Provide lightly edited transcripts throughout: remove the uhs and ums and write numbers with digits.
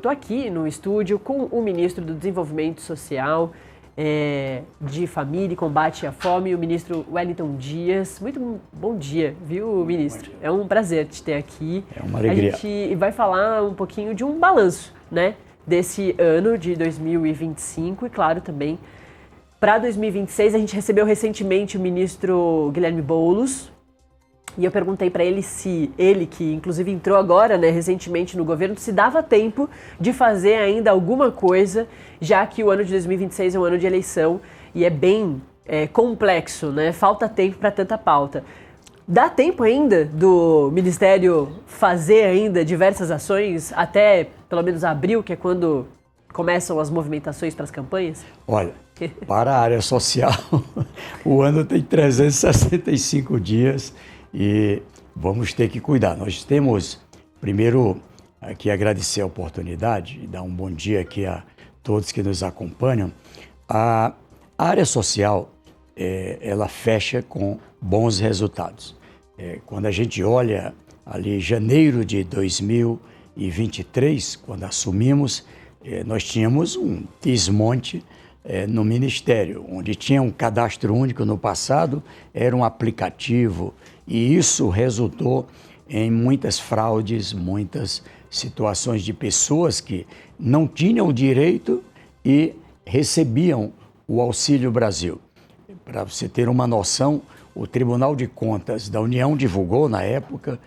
estou aqui no estúdio com o ministro do Desenvolvimento Social, de Família e Combate à Fome, o ministro Wellington Dias. Muito bom dia, viu, ministro? É um prazer te ter aqui. É uma alegria. A gente vai falar um pouquinho de um balanço, né, desse ano de 2025 e, claro, também para 2026. A gente recebeu recentemente o ministro Guilherme Boulos e eu perguntei para ele se ele, que inclusive entrou agora, né, recentemente no governo, se dava tempo de fazer ainda alguma coisa, já que o ano de 2026 é um ano de eleição e é bem complexo, né? Falta tempo para tanta pauta. Dá tempo ainda do Ministério fazer ainda diversas ações até pelo menos abril, que é quando começam as movimentações para as campanhas? Olha, para a área social, o ano tem 365 dias e vamos ter que cuidar. Nós temos, primeiro, aqui agradecer a oportunidade e dar um bom dia aqui a todos que nos acompanham. A área social, ela fecha com bons resultados. Quando a gente olha ali janeiro de 2023, quando assumimos, nós tínhamos um desmonte no Ministério, onde tinha um cadastro único no passado, era um aplicativo, e isso resultou em muitas fraudes, muitas situações de pessoas que não tinham o direito e recebiam o Auxílio Brasil. Para você ter uma noção, o Tribunal de Contas da União divulgou na época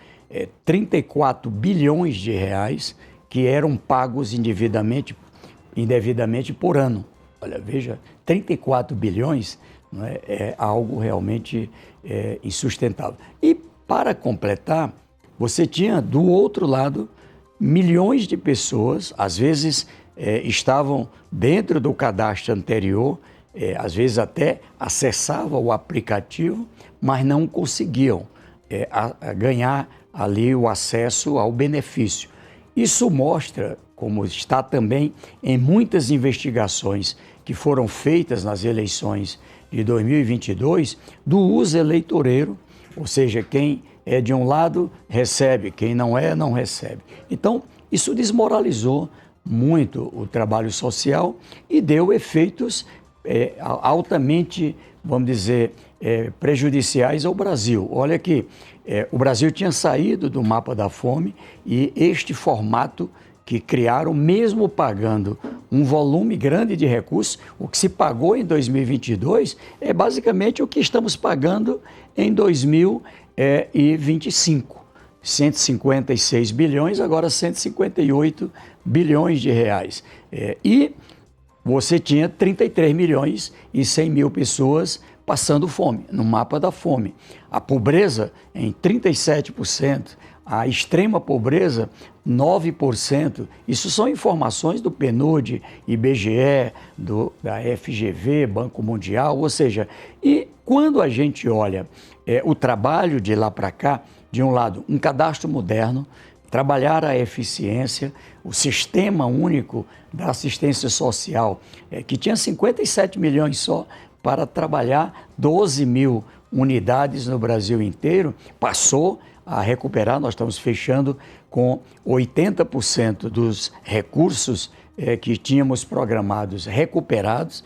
34 bilhões de reais que eram pagos indevidamente por ano. Olha, veja, 34 bilhões, não é algo realmente insustentável. E para completar, você tinha do outro lado milhões de pessoas, às vezes estavam dentro do cadastro anterior, às vezes até acessavam o aplicativo, mas não conseguiam ganhar ali o acesso ao benefício. Isso mostra, como está também em muitas investigações que foram feitas nas eleições de 2022, do uso eleitoreiro, ou seja, quem é de um lado recebe, quem não é, não recebe. Então, isso desmoralizou muito o trabalho social e deu efeitos altamente, vamos dizer, prejudiciais ao Brasil. Olha que o Brasil tinha saído do mapa da fome e este formato que criaram, mesmo pagando um volume grande de recursos, o que se pagou em 2022 é basicamente o que estamos pagando em 2025. 156 bilhões, agora 158 bilhões de reais. E você tinha 33 milhões e 100 mil pessoas passando fome, no mapa da fome. A pobreza em 37%, a extrema pobreza 9%. Isso são informações do PNUD, IBGE, da FGV, Banco Mundial, ou seja, e quando a gente olha o trabalho de lá para cá, de um lado, um cadastro moderno, trabalhar a eficiência, o sistema único da assistência social, que tinha 57 milhões só para trabalhar 12 mil unidades no Brasil inteiro, passou a recuperar. Nós estamos fechando com 80% dos recursos que tínhamos programados recuperados,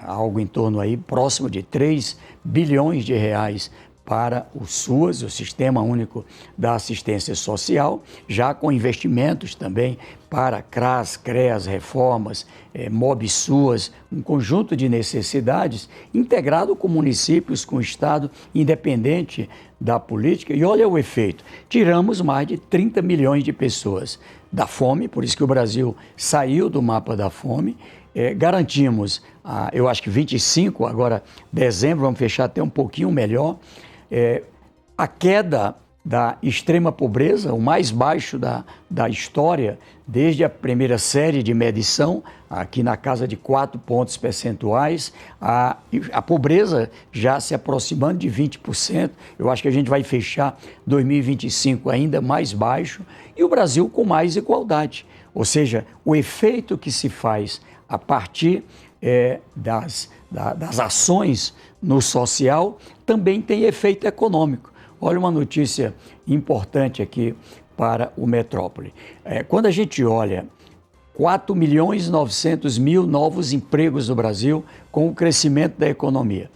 algo em torno aí próximo de 3 bilhões de reais para o SUAS, o Sistema Único da Assistência Social, já com investimentos também para CRAS, CREAS, reformas, MOB-SUAS, um conjunto de necessidades integrado com municípios, com o Estado, independente da política. E olha o efeito, tiramos mais de 30 milhões de pessoas da fome, por isso que o Brasil saiu do mapa da fome. Garantimos, eu acho que 25, agora dezembro, vamos fechar até um pouquinho melhor, a queda da extrema pobreza, o mais baixo da história, desde a primeira série de medição, aqui na casa de 4 pontos percentuais, a pobreza já se aproximando de 20%, eu acho que a gente vai fechar 2025 ainda mais baixo, e o Brasil com mais igualdade, ou seja, o efeito que se faz a partir das ações no social também tem efeito econômico. Olha uma notícia importante aqui para o Metrópole. Quando a gente olha 4.900.000 novos empregos no Brasil com o crescimento da economia.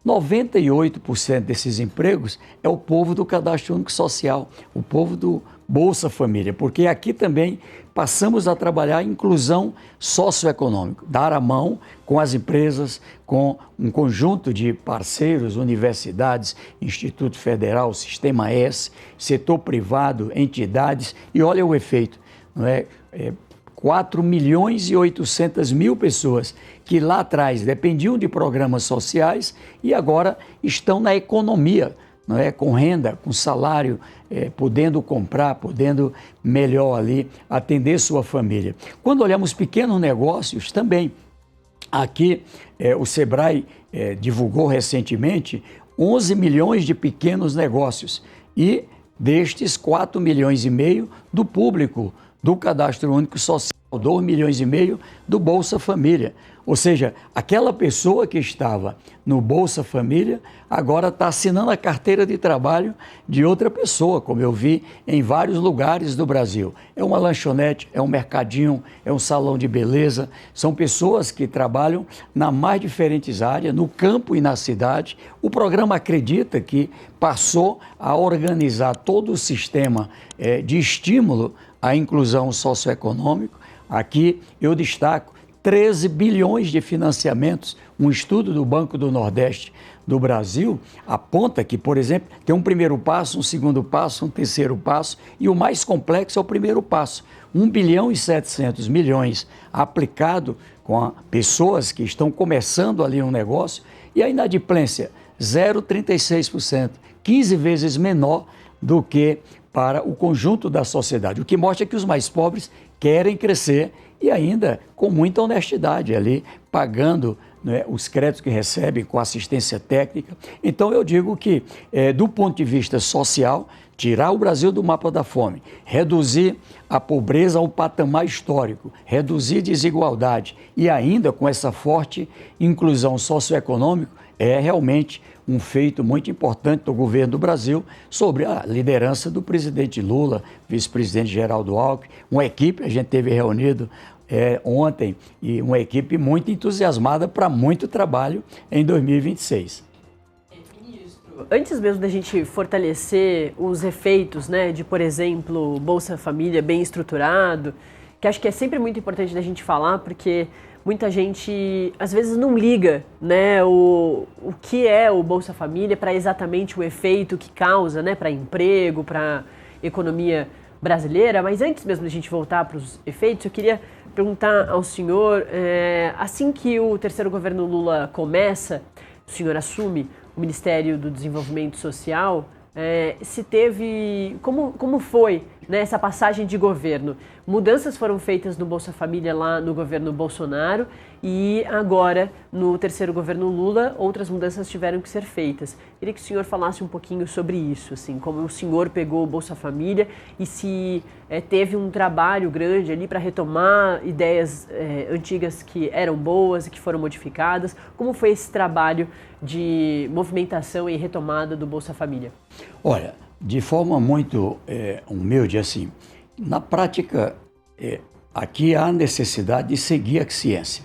98% desses empregos é o povo do Cadastro Único Social, o povo do Bolsa Família, porque aqui também passamos a trabalhar a inclusão socioeconômica, dar a mão com as empresas, com um conjunto de parceiros, universidades, Instituto Federal, Sistema S, setor privado, entidades, e olha o efeito, não é? 4.800.000 pessoas que lá atrás dependiam de programas sociais e agora estão na economia, não é? Com renda, com salário, podendo comprar, podendo melhor ali atender sua família. Quando olhamos pequenos negócios também, aqui o Sebrae divulgou recentemente 11 milhões de pequenos negócios e destes 4,5 milhões do público do Cadastro Único Social, 2,5 milhões do Bolsa Família. Ou seja, aquela pessoa que estava no Bolsa Família agora está assinando a carteira de trabalho de outra pessoa, como eu vi em vários lugares do Brasil. É uma lanchonete, é um mercadinho, é um salão de beleza. São pessoas que trabalham nas mais diferentes áreas, no campo e na cidade. O programa acredita que passou a organizar todo o sistema de estímulo à inclusão socioeconômica. Aqui eu destaco 13 bilhões de financiamentos. Um estudo do Banco do Nordeste do Brasil aponta que, por exemplo, tem um primeiro passo, um segundo passo, um terceiro passo e o mais complexo é o primeiro passo. 1 bilhão e 700 milhões aplicado com pessoas que estão começando ali um negócio e a inadimplência 0,36%, 15 vezes menor do que para o conjunto da sociedade, o que mostra que os mais pobres querem crescer e ainda com muita honestidade ali, pagando, né, os créditos que recebem com assistência técnica. Então eu digo que, do ponto de vista social, tirar o Brasil do mapa da fome, reduzir a pobreza ao patamar histórico, reduzir desigualdade e ainda com essa forte inclusão socioeconômica, é realmente um feito muito importante do governo do Brasil sobre a liderança do presidente Lula, vice-presidente Geraldo Alckmin, uma equipe, a gente teve reunido ontem, e uma equipe muito entusiasmada para muito trabalho em 2026. Ministro, antes mesmo da gente fortalecer os efeitos, né, de, por exemplo, Bolsa Família bem estruturado, que acho que é sempre muito importante da gente falar, porque muita gente, às vezes, não liga, né, o que é o Bolsa Família para exatamente o efeito que causa, né, para emprego, para economia brasileira. Mas antes mesmo da gente voltar para os efeitos, eu queria perguntar ao senhor, assim que o terceiro governo Lula começa, o senhor assume o Ministério do Desenvolvimento Social, se teve, como foi, né, essa passagem de governo? Mudanças foram feitas no Bolsa Família lá no governo Bolsonaro e agora no terceiro governo Lula outras mudanças tiveram que ser feitas. Queria que o senhor falasse um pouquinho sobre isso, assim, como o senhor pegou o Bolsa Família e se teve um trabalho grande ali para retomar ideias antigas que eram boas e que foram modificadas. Como foi esse trabalho de movimentação e retomada do Bolsa Família? Olha, de forma muito humilde, assim, na prática, aqui há necessidade de seguir a ciência.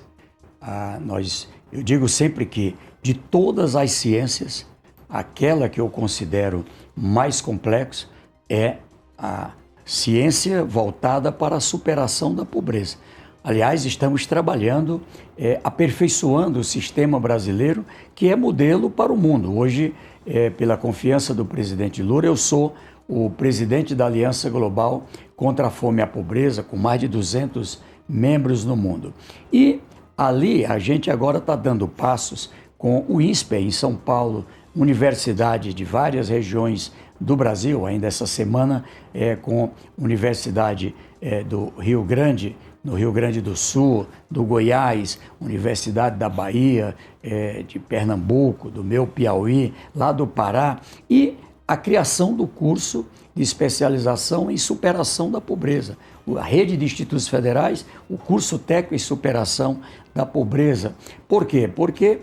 Eu digo sempre que, de todas as ciências, aquela que eu considero mais complexa é a ciência voltada para a superação da pobreza. Aliás, estamos trabalhando, aperfeiçoando o sistema brasileiro, que é modelo para o mundo. Hoje, pela confiança do presidente Lula, eu sou o presidente da Aliança Global contra a Fome e a Pobreza, com mais de 200 membros no mundo. E ali a gente agora está dando passos com o INSPE em São Paulo, universidades de várias regiões do Brasil, ainda essa semana com Universidade do Rio Grande, no Rio Grande do Sul, do Goiás, Universidade da Bahia, de Pernambuco, do meu Piauí, lá do Pará, e a criação do curso de especialização em superação da pobreza. A rede de institutos federais, o curso técnico em superação da pobreza. Por quê? Porque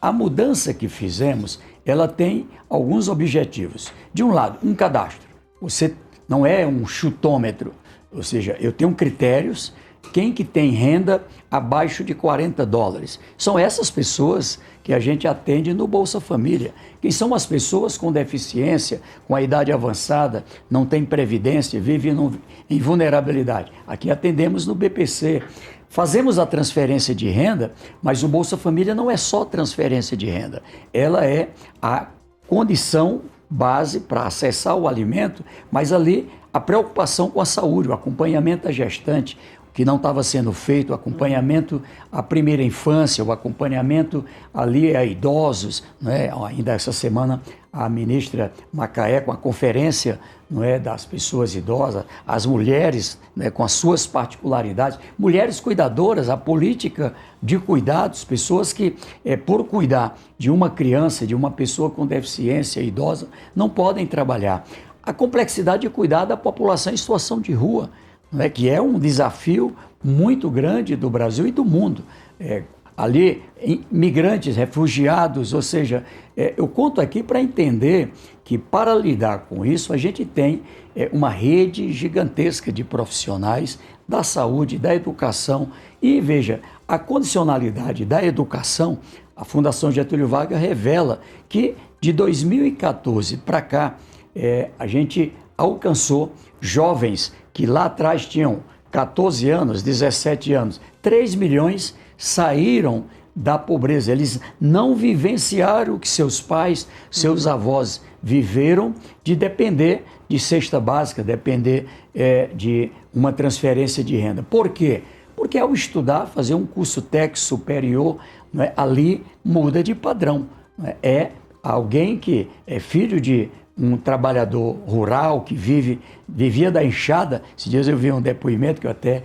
a mudança que fizemos, ela tem alguns objetivos. De um lado, um cadastro. Você não é um chutômetro, ou seja, eu tenho critérios quem que tem renda abaixo de $40. São essas pessoas que a gente atende no Bolsa Família. Quem são as pessoas com deficiência, com a idade avançada, não tem previdência, vivem em vulnerabilidade. Aqui atendemos no BPC. Fazemos a transferência de renda, mas o Bolsa Família não é só transferência de renda. Ela é a condição base para acessar o alimento, mas ali a preocupação com a saúde, o acompanhamento da gestante, que não estava sendo feito, o acompanhamento à primeira infância, o acompanhamento ali a idosos, né? Ainda essa semana a ministra Macaé com a conferência, não é, das pessoas idosas, as mulheres, né, com as suas particularidades, mulheres cuidadoras, a política de cuidados, pessoas que por cuidar de uma criança, de uma pessoa com deficiência idosa, não podem trabalhar. A complexidade de cuidar da população em situação de rua, né, que é um desafio muito grande do Brasil e do mundo. Ali, migrantes, refugiados, ou seja, eu conto aqui para entender que para lidar com isso a gente tem uma rede gigantesca de profissionais da saúde, da educação e veja, a condicionalidade da educação, a Fundação Getúlio Vargas revela que de 2014 para cá a gente alcançou jovens que lá atrás tinham 14 anos, 17 anos, 3 milhões saíram da pobreza. Eles não vivenciaram o que seus pais, seus avós viveram de depender de cesta básica, depender de uma transferência de renda. Por quê? Porque ao estudar, fazer um curso técnico superior, né, ali muda de padrão. Né? É alguém que é filho de um trabalhador rural que vivia da enxada. Esses dias eu vi um depoimento que eu até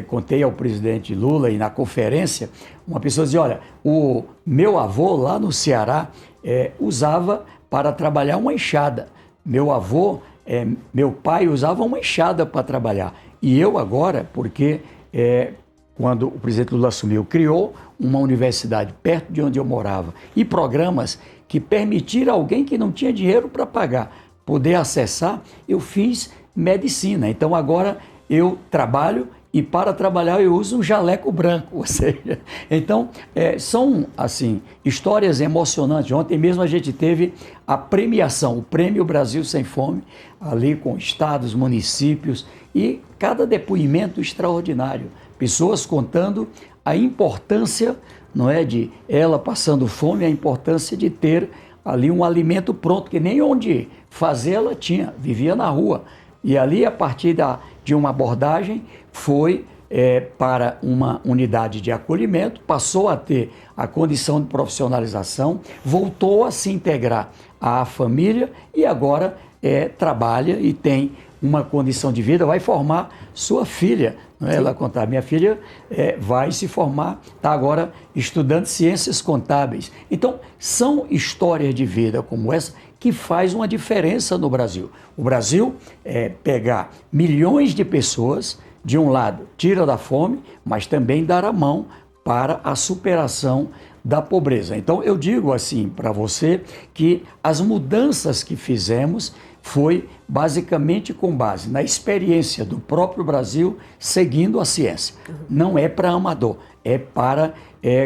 contei ao presidente Lula e na conferência, uma pessoa dizia, olha, o meu avô lá no Ceará usava para trabalhar uma enxada. Meu pai usava uma enxada para trabalhar. E eu agora, porque quando o presidente Lula assumiu, criou uma universidade perto de onde eu morava e programas que permitiram alguém que não tinha dinheiro para pagar poder acessar, eu fiz medicina. Então agora eu trabalho e para trabalhar eu uso um jaleco branco, ou seja, então são assim histórias emocionantes. Ontem mesmo a gente teve a premiação, o Prêmio Brasil Sem Fome, ali com estados, municípios e cada depoimento extraordinário. Pessoas contando a importância, não é, de ela passando fome, a importância de ter ali um alimento pronto, que nem onde fazer ela tinha, vivia na rua. E ali, a partir de uma abordagem, foi para uma unidade de acolhimento, passou a ter a condição de profissionalização, voltou a se integrar à família e agora trabalha e tem uma condição de vida, vai formar sua filha. Não é? Ela contar, minha filha vai se formar, está agora estudando ciências contábeis. Então, são histórias de vida como essa que faz uma diferença no Brasil. O Brasil pegar milhões de pessoas, de um lado, tira da fome, mas também dar a mão para a superação da pobreza. Então, eu digo assim para você que as mudanças que fizemos foi basicamente com base na experiência do próprio Brasil seguindo a ciência. Não é para amador, é para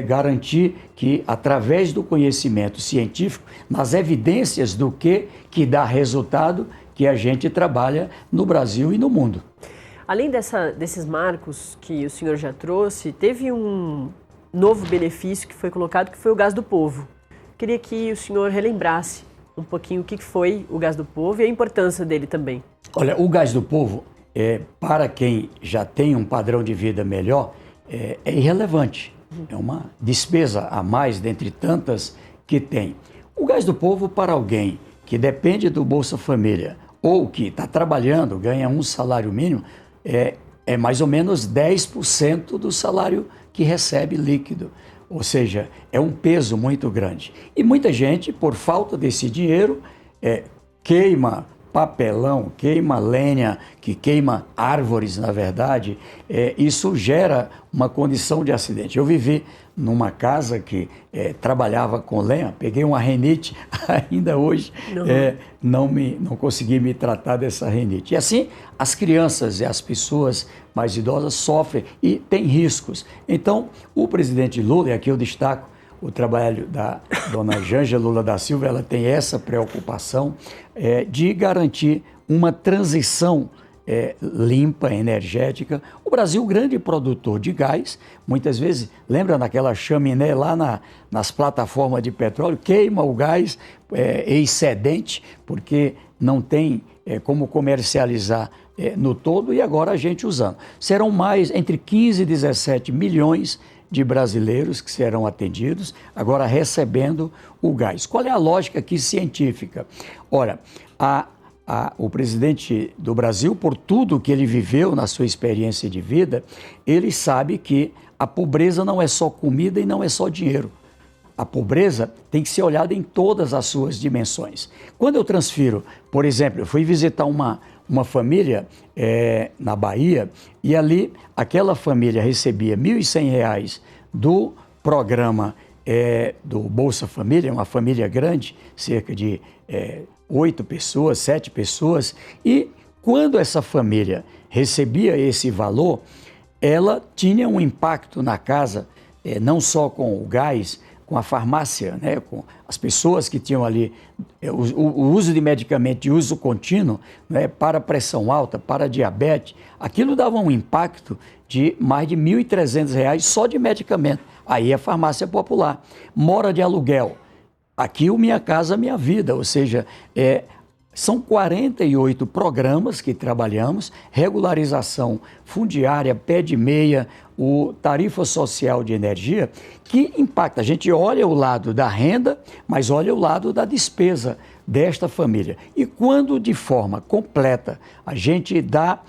garantir que, através do conhecimento científico, nas evidências do que dá resultado, que a gente trabalha no Brasil e no mundo. Além desses marcos que o senhor já trouxe, teve um novo benefício que foi colocado, que foi o Gás do Povo. Queria que o senhor relembrasse um pouquinho o que foi o Gás do Povo e a importância dele também. Olha, o Gás do Povo, para quem já tem um padrão de vida melhor, é irrelevante. É uma despesa a mais dentre tantas que tem. O Gás do Povo, para alguém que depende do Bolsa Família ou que está trabalhando, ganha um salário mínimo, é mais ou menos 10% do salário que recebe líquido. Ou seja, é um peso muito grande. E muita gente, por falta desse dinheiro, queima papelão, queima lenha, que queima árvores, na verdade, isso gera uma condição de acidente. Eu vivi numa casa que trabalhava com lenha, peguei uma rinite, ainda hoje não consegui me tratar dessa rinite. E assim, as crianças e as pessoas mais idosas sofrem e têm riscos. Então, o presidente Lula, e aqui eu destaco o trabalho da dona Janja Lula da Silva, ela tem essa preocupação de garantir uma transição limpa, energética. O Brasil, grande produtor de gás, muitas vezes, lembra naquela chaminé lá nas plataformas de petróleo, queima o gás excedente, porque não tem como comercializar no todo, e agora a gente usando. Serão mais entre 15 e 17 milhões de brasileiros que serão atendidos, agora recebendo o gás. Qual é a lógica aqui científica? Ora, o presidente do Brasil, por tudo que ele viveu na sua experiência de vida, ele sabe que a pobreza não é só comida e não é só dinheiro. A pobreza tem que ser olhada em todas as suas dimensões. Quando eu transfiro, por exemplo, eu fui visitar uma família na Bahia, e ali aquela família recebia R$ 1.100 do programa do Bolsa Família, uma família grande, cerca de 8 pessoas, 7 pessoas, e quando essa família recebia esse valor, ela tinha um impacto na casa, não só com o gás, com a farmácia, né, com as pessoas que tinham ali o uso de medicamento de uso contínuo, né, para pressão alta, para diabetes, aquilo dava um impacto de mais de R$ 1.300 só de medicamento. Aí a farmácia popular. Mora de aluguel. Aqui o Minha Casa Minha Vida, ou seja, são 48 programas que trabalhamos, regularização fundiária, pé de meia, o tarifa social de energia, que impacta. A gente olha o lado da renda, mas olha o lado da despesa desta família. E quando de forma completa a gente dá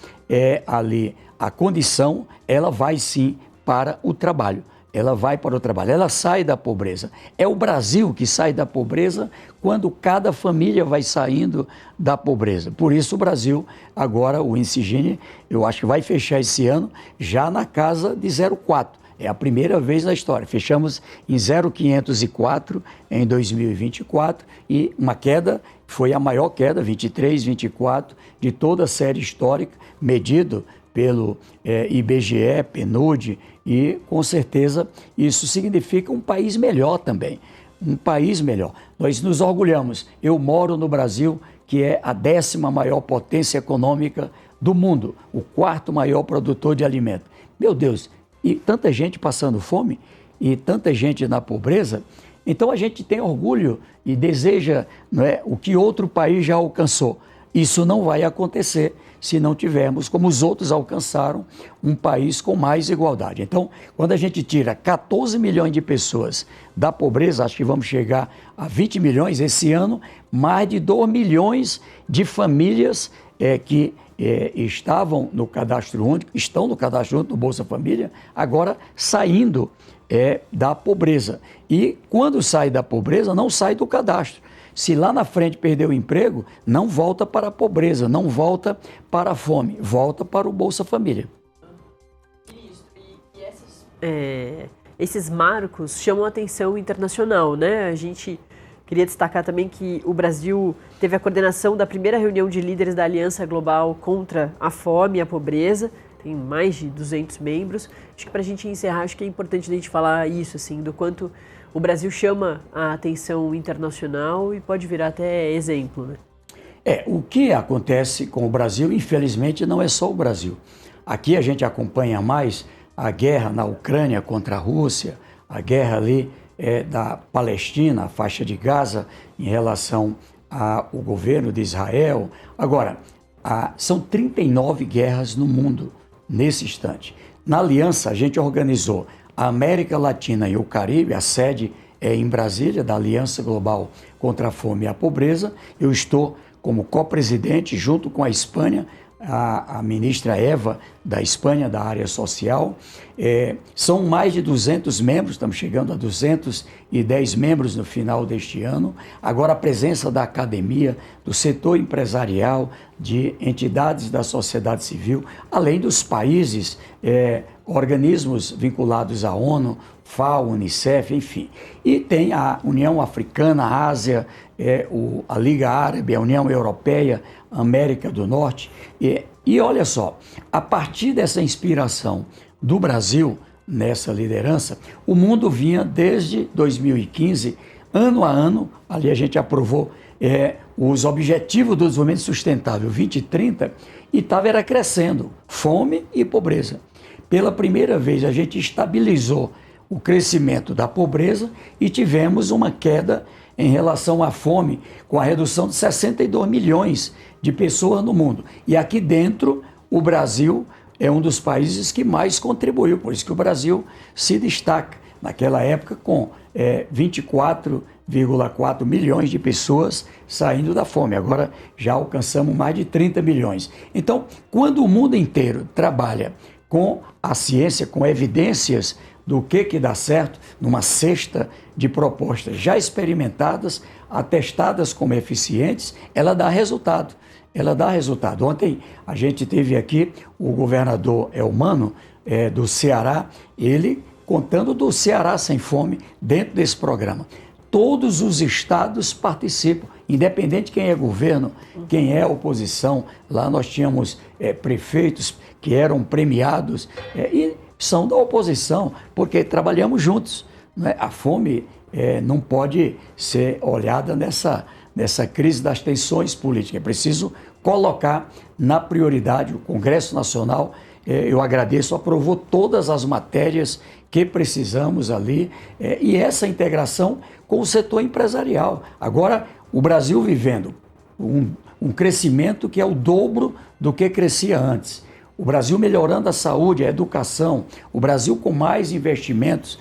ali a condição, ela vai sim para o trabalho. Ela vai para o trabalho, ela sai da pobreza. É o Brasil que sai da pobreza quando cada família vai saindo da pobreza. Por isso o Brasil, agora o índice Gini, eu acho que vai fechar esse ano já na casa de 0,4. É a primeira vez na história. Fechamos em 0,504 em 2024 e uma queda, foi a maior queda, 23, 24, de toda a série histórica, medido pelo IBGE, PNUD, e com certeza isso significa um país melhor também, um país melhor. Nós nos orgulhamos, eu moro no Brasil, que é a 10ª maior potência econômica do mundo, o 4º maior produtor de alimento. Meu Deus, e tanta gente passando fome, e tanta gente na pobreza, então a gente tem orgulho e deseja, não é, o que outro país já alcançou. Isso não vai acontecer se não tivermos, como os outros alcançaram, um país com mais igualdade. Então, quando a gente tira 14 milhões de pessoas da pobreza, acho que vamos chegar a 20 milhões esse ano, mais de 2 milhões de famílias que estavam no cadastro único, estão no cadastro único do Bolsa Família, agora saindo da pobreza. E quando sai da pobreza, não sai do cadastro. Se lá na frente perder o emprego, não volta para a pobreza, não volta para a fome, volta para o Bolsa Família. Esses marcos chamam a atenção internacional, né? A gente queria destacar também que o Brasil teve a coordenação da primeira reunião de líderes da Aliança Global contra a Fome e a Pobreza, tem mais de 200 membros. Acho que para a gente encerrar, acho que é importante a gente falar isso, assim, do quanto o Brasil chama a atenção internacional e pode virar até exemplo, né? O que acontece com o Brasil, infelizmente, não é só o Brasil. Aqui a gente acompanha mais a guerra na Ucrânia contra a Rússia, a guerra ali da Palestina, a faixa de Gaza, em relação ao governo de Israel. Agora, são 39 guerras no mundo nesse instante. Na Aliança, a gente organizou a América Latina e o Caribe, a sede é em Brasília, da Aliança Global contra a Fome e a Pobreza. Eu estou como co-presidente, junto com a Espanha, a ministra Eva, da Espanha, da área social. São mais de 200 membros, estamos chegando a 210 membros no final deste ano. Agora a presença da academia, do setor empresarial, de entidades da sociedade civil, além dos países, organismos vinculados à ONU, FAO, Unicef, enfim. E tem a União Africana, a Ásia, a Liga Árabe, a União Europeia, a América do Norte. E olha só, a partir dessa inspiração do Brasil nessa liderança, o mundo vinha desde 2015, ano a ano, ali a gente aprovou os Objetivos do Desenvolvimento Sustentável 2030 e estava crescendo, fome e pobreza. Pela primeira vez a gente estabilizou o crescimento da pobreza e tivemos uma queda em relação à fome, com a redução de 62 milhões de pessoas no mundo. E aqui dentro, o Brasil é um dos países que mais contribuiu, por isso que o Brasil se destaca. Naquela época, com 24,4 milhões de pessoas saindo da fome. Agora já alcançamos mais de 30 milhões. Então, quando o mundo inteiro trabalha com a ciência, com evidências do que dá certo, numa cesta de propostas já experimentadas, atestadas como eficientes, ela dá resultado. Ela dá resultado. Ontem a gente teve aqui o governador Elmano, do Ceará, ele contando do Ceará Sem Fome dentro desse programa. Todos os estados participam, independente de quem é governo, quem é oposição. Lá nós tínhamos prefeitos que eram premiados e são da oposição, porque trabalhamos juntos, né? A fome não pode ser olhada nessa crise das tensões políticas. É preciso colocar na prioridade. O Congresso Nacional, eu agradeço, aprovou todas as matérias que precisamos ali, e essa integração com o setor empresarial. Agora, o Brasil vivendo um crescimento que é o dobro do que crescia antes. O Brasil melhorando a saúde, a educação, o Brasil com mais investimentos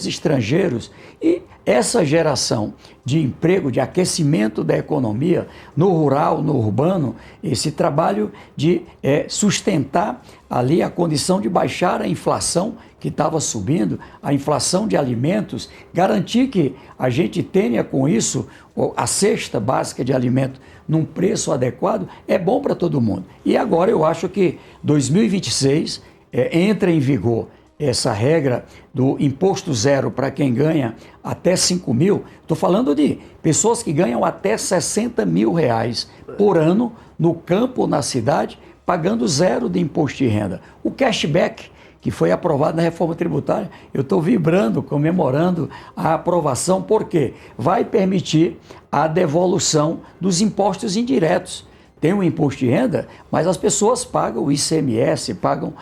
estrangeiros, e essa geração de emprego, de aquecimento da economia no rural, no urbano, esse trabalho de sustentar ali a condição de baixar a inflação que estava subindo, a inflação de alimentos, garantir que a gente tenha com isso a cesta básica de alimento num preço adequado, é bom para todo mundo. E agora eu acho que 2026 entra em vigor essa regra do imposto zero para quem ganha até 5 mil. Estou falando de pessoas que ganham até 60 mil reais por ano no campo, na cidade, pagando zero de imposto de renda. O cashback, que foi aprovado na reforma tributária, eu estou vibrando, comemorando a aprovação, porque vai permitir a devolução dos impostos indiretos. Tem um imposto de renda, mas as pessoas pagam o ICMS, pagam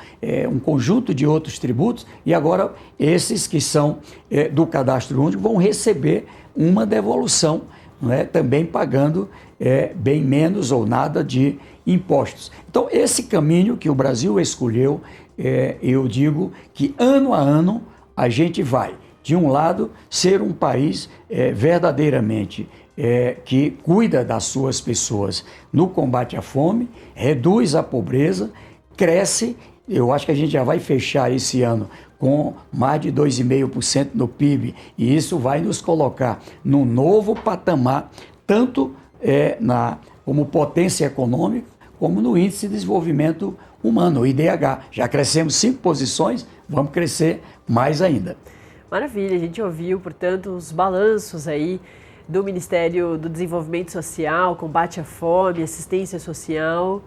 um conjunto de outros tributos, e agora esses que são do cadastro único vão receber uma devolução, né, também pagando bem menos ou nada de impostos. Então, esse caminho que o Brasil escolheu, eu digo que ano a ano a gente vai, de um lado, ser um país verdadeiramente que cuida das suas pessoas no combate à fome, reduz a pobreza, cresce. Eu acho que a gente já vai fechar esse ano com mais de 2,5% no PIB, e isso vai nos colocar num novo patamar, tanto como potência econômica, como no Índice de Desenvolvimento Humano, o IDH. Já crescemos 5 posições, vamos crescer mais ainda. Maravilha, a gente ouviu, portanto, os balanços aí do Ministério do Desenvolvimento Social, combate à fome, assistência social,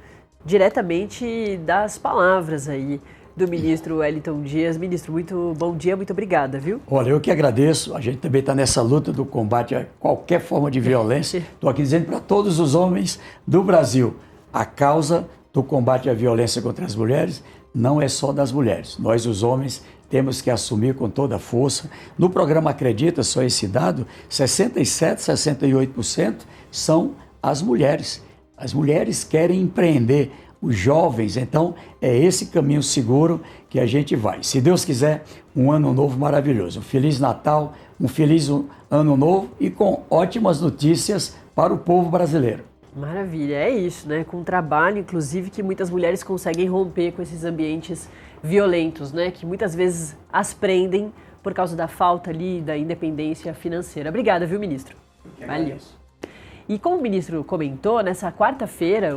diretamente das palavras aí do ministro Wellington Dias. Ministro, muito bom dia, muito obrigada, viu? Olha, eu que agradeço. A gente também está nessa luta do combate a qualquer forma de violência. Estou aqui dizendo para todos os homens do Brasil, a causa do combate à violência contra as mulheres não é só das mulheres. Nós, os homens, temos que assumir com toda a força. No programa Acredita, só esse dado, 67%, 68% são as mulheres. As mulheres querem empreender, os jovens. Então, é esse caminho seguro que a gente vai. Se Deus quiser, um ano novo maravilhoso. Um Feliz Natal, um feliz ano novo e com ótimas notícias para o povo brasileiro. Maravilha, é isso, né? Com trabalho, inclusive, que muitas mulheres conseguem romper com esses ambientes violentos, né? Que muitas vezes as prendem por causa da falta ali da independência financeira. Obrigada, viu, ministro? Valeu. E como o ministro comentou, nessa quarta-feira,